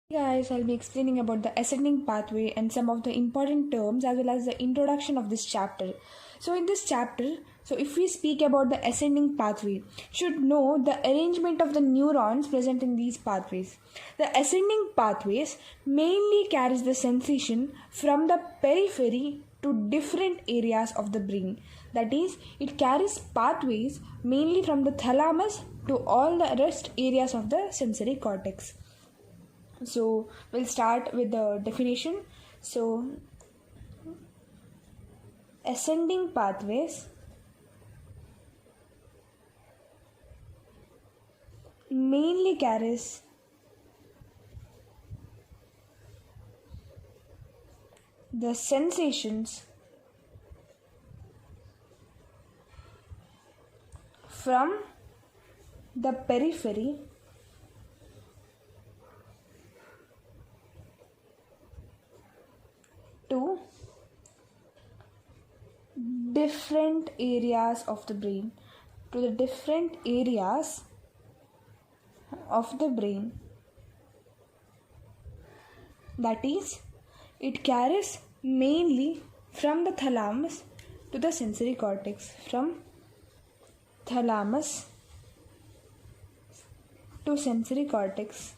Hey guys, I'll be explaining about the ascending pathway and some of the important terms as well as the introduction of this chapter. So in this chapter, if we speak about the ascending pathway, should know the arrangement of the neurons present in these pathways. The ascending pathways mainly carries the sensation from the periphery to different areas of the brain. That is, it carries pathways mainly from the thalamus to all the rest areas of the sensory cortex. So we'll start with the definition. So ascending pathways mainly carries the sensations from the periphery to different areas of the brain, that is, it carries mainly from the thalamus to the sensory cortex, from thalamus to sensory cortex.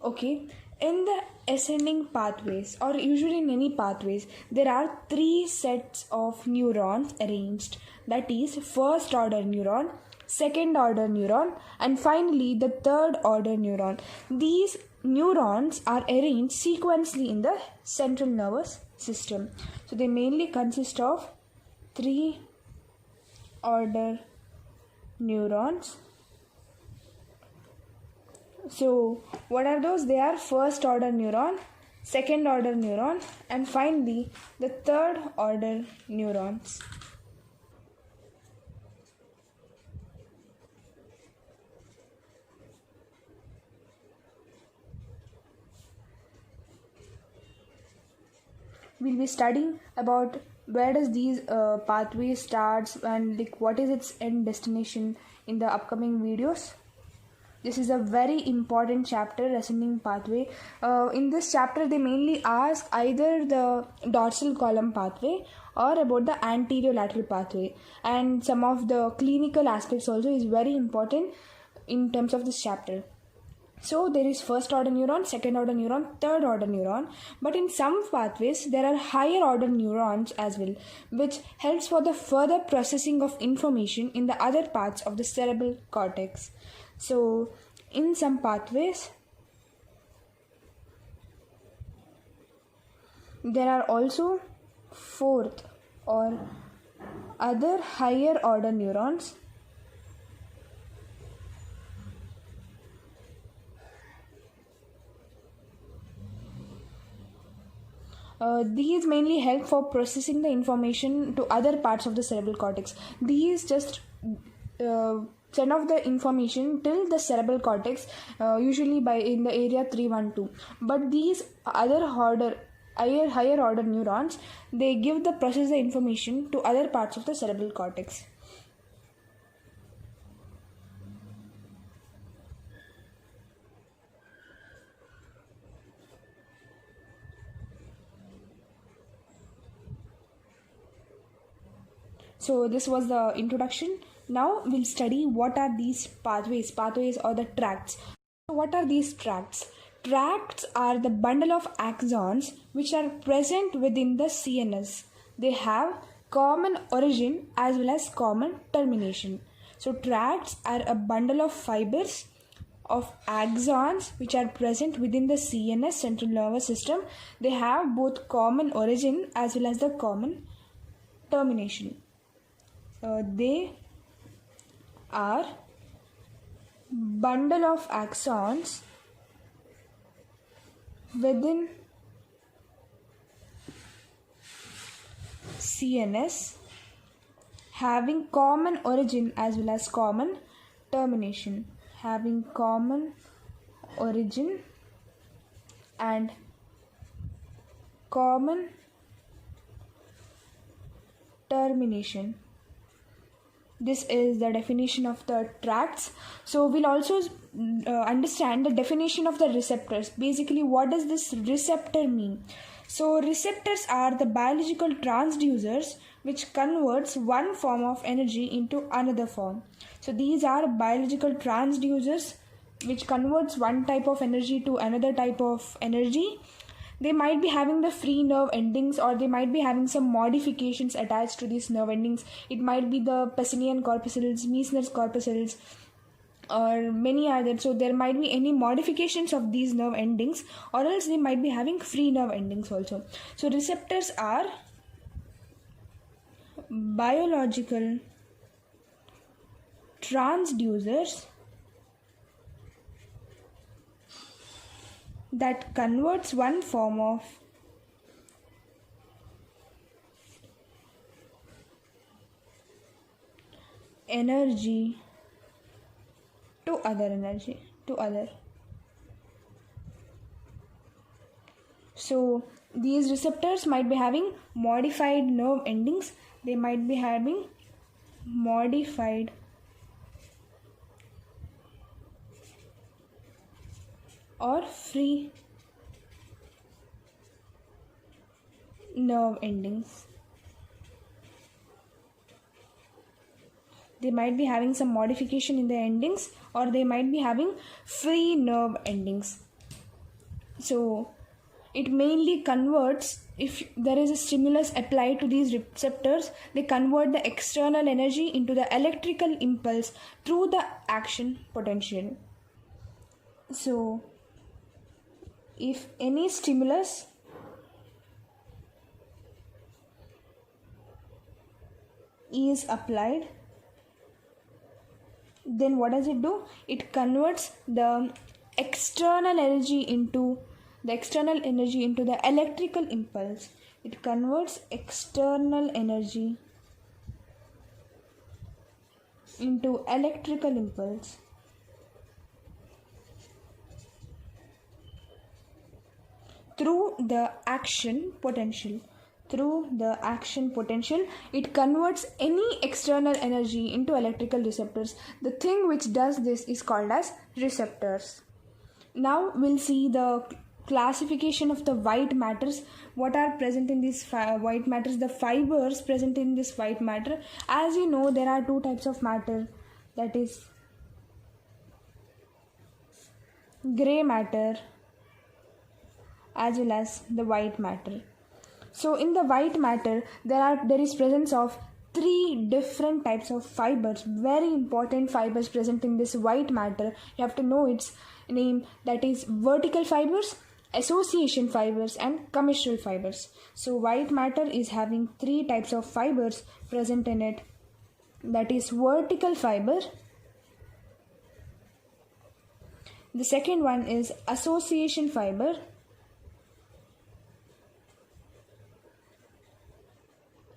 Okay, in the ascending pathways, or usually in any pathways, there are three sets of neurons arranged. That is, first order neuron, second order neuron, and finally the third order neuron. These neurons are arranged sequentially in the central nervous system. So they mainly consist of three order neurons. So what are those? They are first order neuron, second order neuron, and finally the third order neurons. We'll be studying about where does these pathways starts and like what is its end destination in the upcoming videos. This is a very important chapter, ascending pathway. In this chapter, they mainly ask either the dorsal column pathway or about the anterior lateral pathway, and some of the clinical aspects also is very important in terms of this chapter. So there is first order neuron, second order neuron, third order neuron, but in some pathways there are higher order neurons as well, which helps for the further processing of information in the other parts of the cerebral cortex. So in some pathways there are also fourth or other higher order neurons. These mainly help for processing the information to other parts of the cerebral cortex. These just send off the information till the cerebral cortex, usually by in the area 312. But these other higher order neurons, they give the process the information to other parts of the cerebral cortex. So this was the introduction. Now we'll study what are these pathways. Pathways or the tracts. So what are these tracts? Tracts are the bundle of axons which are present within the CNS. They have common origin as well as common termination. So tracts are a bundle of fibers of axons which are present within the CNS, central nervous system. They have both common origin as well as the common termination. They are bundle of axons within CNS having common origin as well as common termination. Having common origin and common termination. This is the definition of the tracts. So we'll also understand the definition of the receptors. Basically, what does this receptor mean? So receptors are the biological transducers which converts one form of energy into another form. So these are biological transducers which converts one type of energy to another type of energy. They might be having the free nerve endings, or they might be having some modifications attached to these nerve endings. It might be the Pacinian corpuscles, Meissner's corpuscles, or many others. So there might be any modifications of these nerve endings, or else they might be having free nerve endings also. So receptors are biological transducers that converts one form of energy to other. So these receptors might be having modified nerve endings. They might be having modified or free nerve endings. They might be having some modification in the endings, or they might be having free nerve endings. So it mainly converts, if there is a stimulus applied to these receptors, they convert the external energy into the electrical impulse through the action potential. So if any stimulus is applied, then what does it do? It converts the external energy into the electrical impulse. It converts external energy into electrical impulse. Through the action potential. It converts any external energy into electrical receptors. The thing which does this is called as receptors. Now we'll see the classification of the white matters. What are present in these white matters? The fibers present in this white matter. As you know, there are two types of matter, that is gray matter as well as the white matter. So in the white matter, there is presence of three different types of fibers, very important fibers present in this white matter. You have to know its name, that is vertical fibers, association fibers, and commissural fibers. So white matter is having three types of fibers present in it, that is vertical fiber. The second one is association fiber.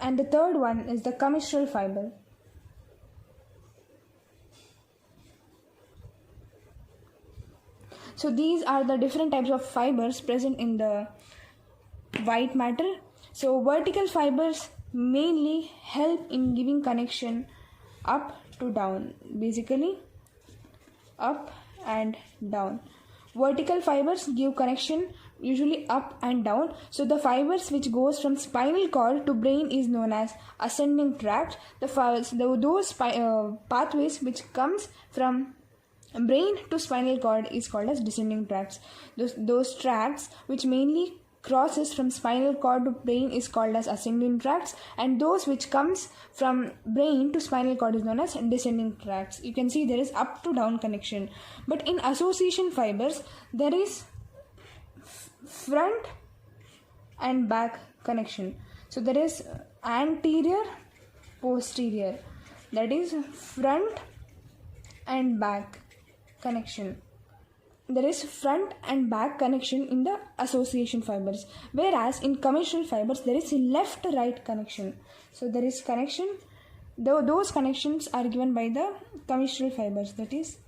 And the third one is the commissural fiber. So these are the different types of fibers present in the white matter. So vertical fibers mainly help in giving connection up to down, basically up and down. Vertical fibers give connection usually up and down. So the fibers which goes from spinal cord to brain is known as ascending tract. Those pathways which comes from brain to spinal cord is called as descending tracts. Those tracts which mainly crosses from spinal cord to brain is called as ascending tracts, and those which comes from brain to spinal cord is known as descending tracts. You can see there is up to down connection. But in association fibers, there is front and back connection. So there is anterior, posterior, that is front and back connection. There is front and back connection in the association fibers, whereas in commissural fibers there is left right connection. So there is connection, those connections are given by the commissural fibers, that is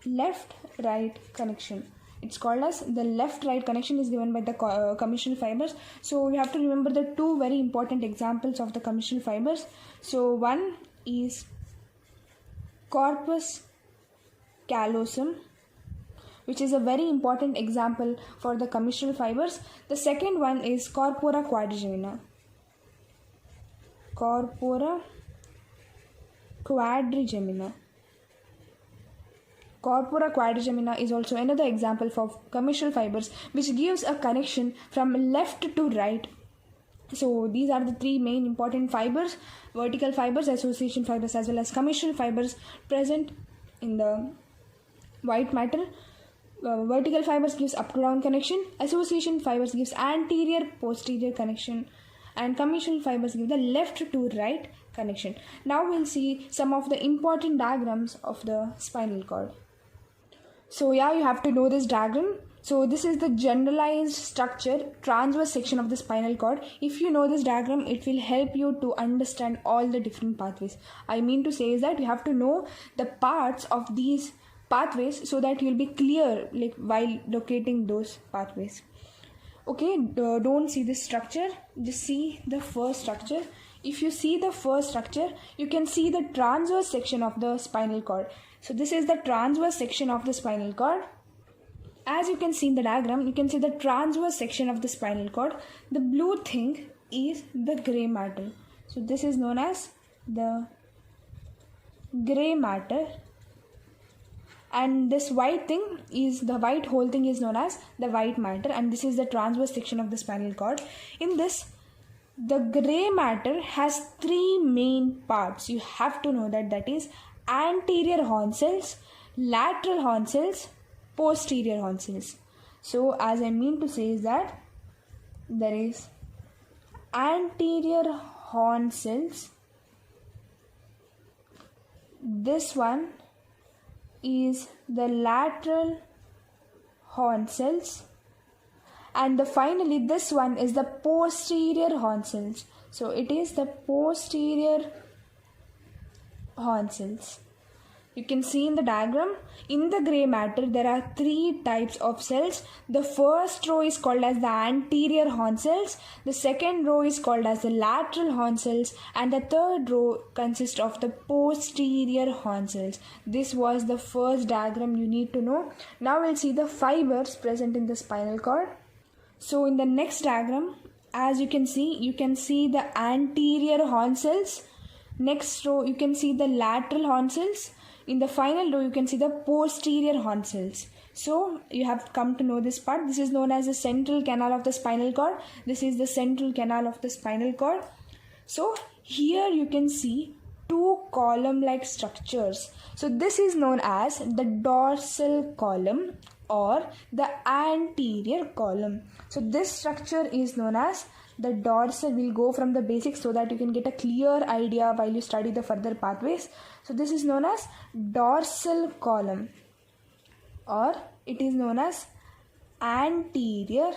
left right connection. It's called as the left right connection is given by the commissural fibers. So you have to remember the two very important examples of the commissural fibers. So one is corpus callosum, which is a very important example for the commissural fibers. The second one is corpora quadrigemina. Corpora quadrigemina. Corpora quadrigemina is also another example for commissural fibers, which gives a connection from left to right. So these are the three main important fibers: vertical fibers, association fibers, as well as commissural fibers present in the white matter. Vertical fibers gives up to down connection, association fibers gives anterior posterior connection, and commissural fibers give the left to right connection. Now we'll see some of the important diagrams of the spinal cord. So yeah, you have to know this diagram. So this is the generalized structure, transverse section of the spinal cord. If you know this diagram, it will help you to understand all the different pathways. I mean to say is that you have to know the parts of these pathways so that you'll be clear like while locating those pathways. Okay, don't see this structure, just see the first structure. If you see the first structure, you can see the transverse section of the spinal cord. So this is the transverse section of the spinal cord. As you can see in the diagram, you can see the transverse section of the spinal cord. The blue thing is the gray matter. So this is known as the gray matter. And this white thing is, the white whole thing is known as the white matter, and this is the transverse section of the spinal cord. In this, the gray matter has three main parts. You have to know that, that is anterior horn cells, lateral horn cells, posterior horn cells. So as I mean to say is that there is anterior horn cells. This one is the lateral horn cells, and finally this one is the posterior horn cells. So it is the posterior horn cells. You can see in the diagram, in the gray matter there are three types of cells. The first row is called as the anterior horn cells, the second row is called as the lateral horn cells, and the third row consists of the posterior horn cells. This was the first diagram you need to know. Now we'll see the fibers present in the spinal cord. So in the next diagram, as you can see the anterior horn cells. Next row you can see the lateral horn cells. In the final row you can see the posterior horn cells. So you have come to know this part. This is known as the central canal of the spinal cord. This is the central canal of the spinal cord. So here you can see two column-like structures. So this is known as the dorsal column or the anterior column. So this structure is known as the dorsal. Will go from the basics so that you can get a clear idea while you study the further pathways. So this is known as dorsal column, or it is known as anterior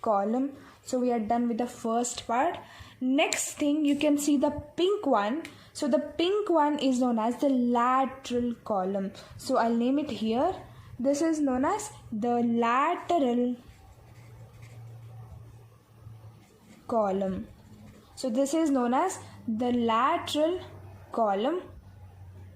column. So we are done with the first part. Next thing, you can see the pink one. So the pink one is known as the lateral column. So I'll name it here. This is known as the lateral column. So this is known as the lateral column.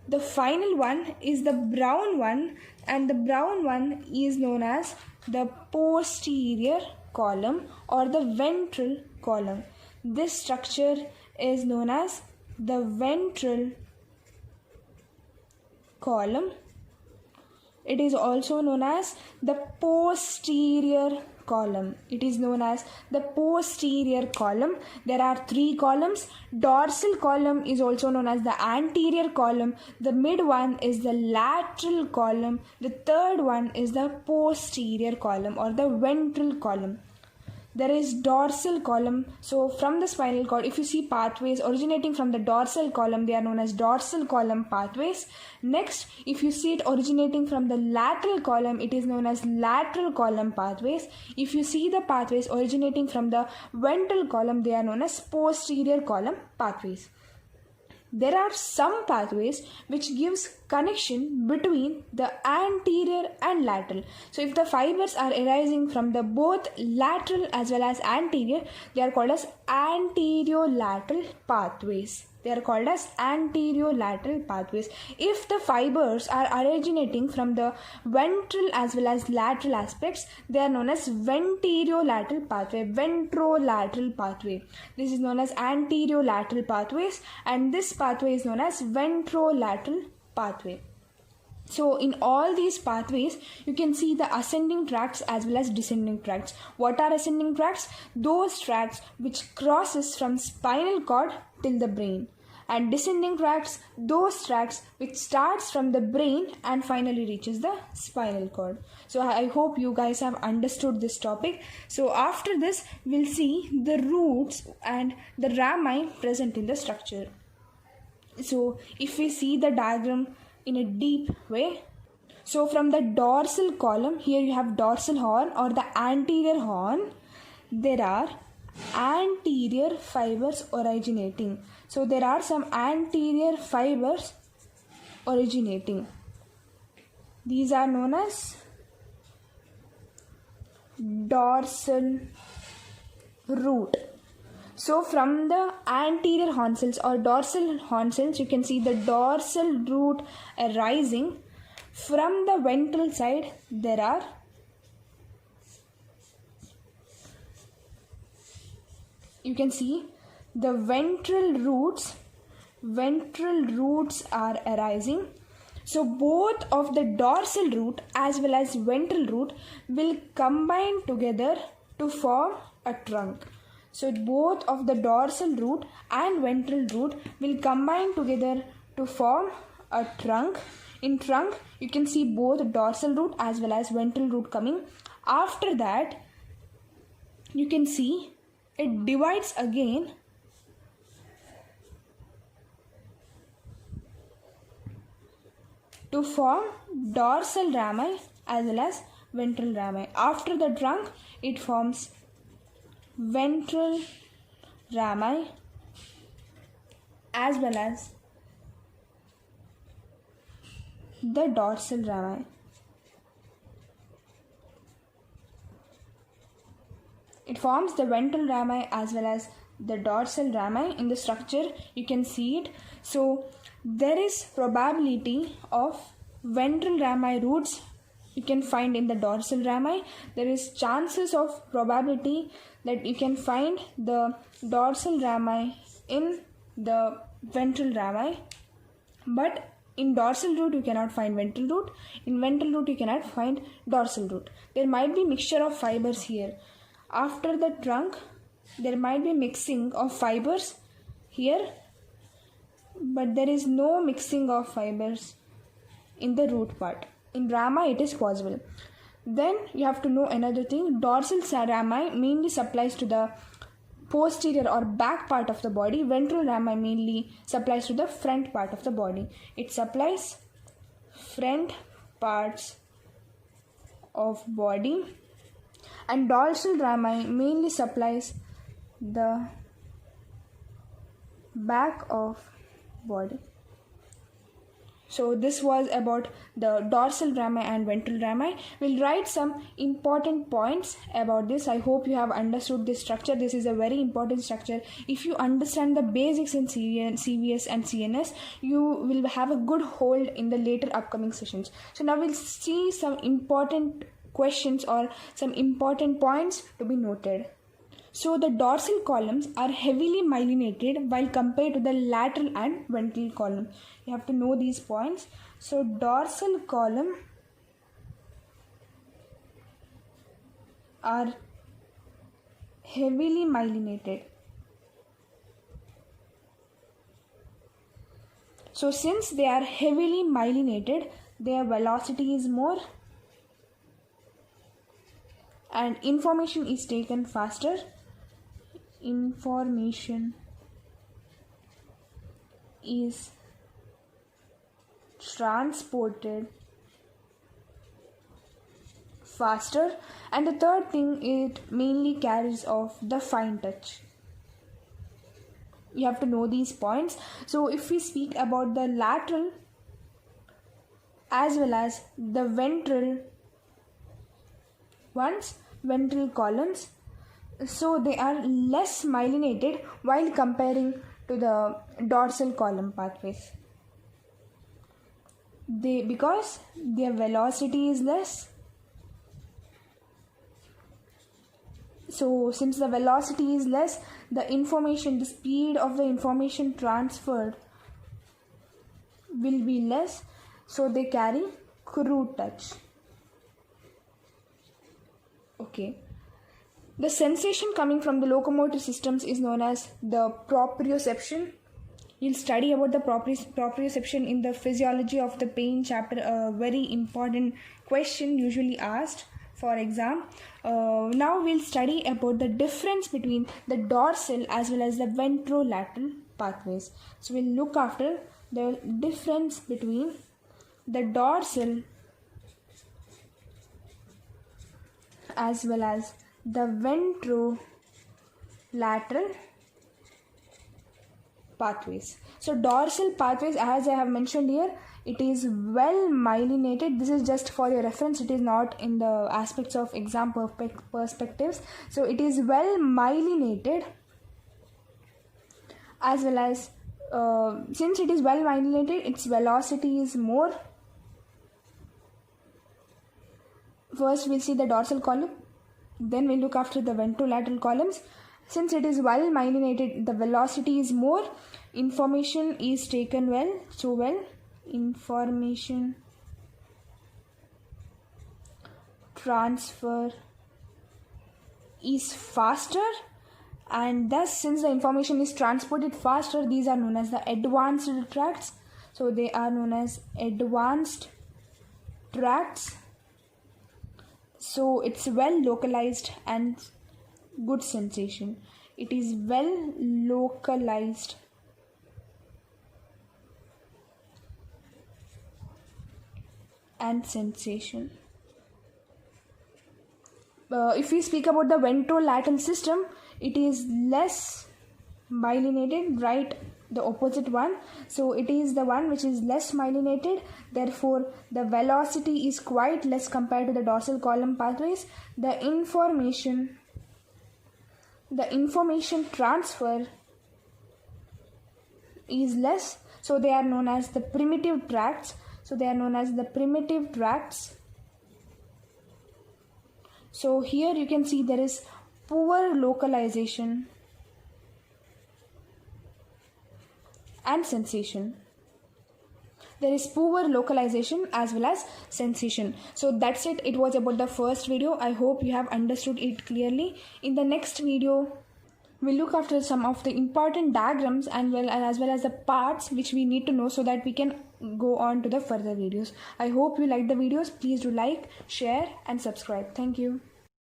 The final one is the brown one, and the brown one is known as the posterior column or the ventral column. This structure is known as the ventral column. It is also known as the posterior column. It is known as the posterior column. There are three columns. Dorsal column is also known as the anterior column. The mid one is the lateral column. The third one is the posterior column or the ventral column. There is dorsal column. So from the spinal cord, if you see pathways originating from the dorsal column, they are known as dorsal column pathways. Next, if you see it originating from the lateral column, it is known as lateral column pathways. If you see the pathways originating from the ventral column, they are known as posterior column pathways. There are some pathways which gives connection between the anterior and lateral. So if the fibers are arising from the both lateral as well as anterior, they are called as anterolateral pathways. They are called as anterolateral pathways. If the fibers are originating from the ventral as well as lateral aspects, they are known as ventrolateral pathway. Ventrolateral pathway. This is known as anterolateral pathways, and this pathway is known as ventrolateral pathway. So in all these pathways, you can see the ascending tracts as well as descending tracts. What are ascending tracts? Those tracts which crosses from spinal cord till the brain. And descending tracts, those tracts which starts from the brain and finally reaches the spinal cord. So I hope you guys have understood this topic. So after this, we'll see the roots and the rami present in the structure. So if we see the diagram in a deep way, so from the dorsal column, here you have dorsal horn or the anterior horn, there are anterior fibers originating. So there are some anterior fibers originating. These are known as dorsal root. So from the anterior horn cells or dorsal horn cells, you can see the dorsal root arising. From the ventral side, there are you can see the ventral roots are arising. So both of the dorsal root as well as ventral root will combine together to form a trunk. So both of the dorsal root and ventral root will combine together to form a trunk. In trunk, you can see both dorsal root as well as ventral root coming. After that, you can see it divides again to form dorsal rami as well as ventral rami. After the trunk, it forms ventral rami as well as the dorsal rami. It forms the ventral rami as well as the dorsal rami. In the structure, you can see it. So there is probability of ventral rami roots you can find in the dorsal rami. There is chances of probability that you can find the dorsal rami in the ventral rami, but in dorsal root you cannot find ventral root. In ventral root you cannot find dorsal root. There might be mixture of fibers here. After the trunk, there might be mixing of fibers here, but there is no mixing of fibers in the root part. In rami it is possible. Then you have to know another thing. Dorsal rami mainly supplies to the posterior or back part of the body. Ventral rami mainly supplies to the front part of the body. It supplies front parts of body, and dorsal rami mainly supplies the back of body. So this was about the dorsal rami and ventral rami. We'll write some important points about this. I hope you have understood this structure. This is a very important structure. If you understand the basics in CVS and CNS, you will have a good hold in the later upcoming sessions. So now we'll see some important questions or some important points to be noted. So the dorsal columns are heavily myelinated while compared to the lateral and ventral column. You have to know these points. So dorsal column are heavily myelinated. So since they are heavily myelinated, their velocity is more and information is taken faster. Information is transported faster, and the third thing, it mainly carries off the fine touch. You have to know these points. So if we speak about the lateral as well as the ventral ones, ventral columns, so they are less myelinated while comparing to the dorsal column pathways. Because their velocity is less. So since the velocity is less, the speed of the information transferred will be less, so they carry crude touch. Okay. The sensation coming from the locomotor systems is known as the proprioception. You'll study about the proprioception in the physiology of the pain chapter, a very important question usually asked for exam. Now we'll study about the difference between the dorsal as well as the ventrolateral pathways. So we'll look after the difference between the dorsal as well as the ventrolateral pathways. So dorsal pathways, as I have mentioned here, it is well myelinated. This is just for your reference. It is not in the aspects of exam perspectives. So it is well myelinated, as well as since it is well myelinated, its velocity is more. First we'll see the dorsal column, then we'll look after the ventrolateral columns. Since it is well myelinated, the velocity is more, information is taken well, information transfer is faster, and thus since the information is transported faster, these are known as the advanced tracts. So they are known as advanced tracts. So it's well localized and good sensation. It is well localized and sensation. If we speak about the ventrolateral system, it is less myelinated, right? The opposite one. So it is the one which is less myelinated, therefore the velocity is quite less compared to the dorsal column pathways. The information transfer is less, so they are known as the primitive tracts. So here you can see there is poor localization and sensation. There is poor localization as well as sensation. So that's it. It was about the first video. I hope you have understood it clearly. In the next video, we'll look after some of the important diagrams and as well as the parts which we need to know so that we can go on to the further videos. I hope you like the videos. Please do like, share and subscribe. Thank you.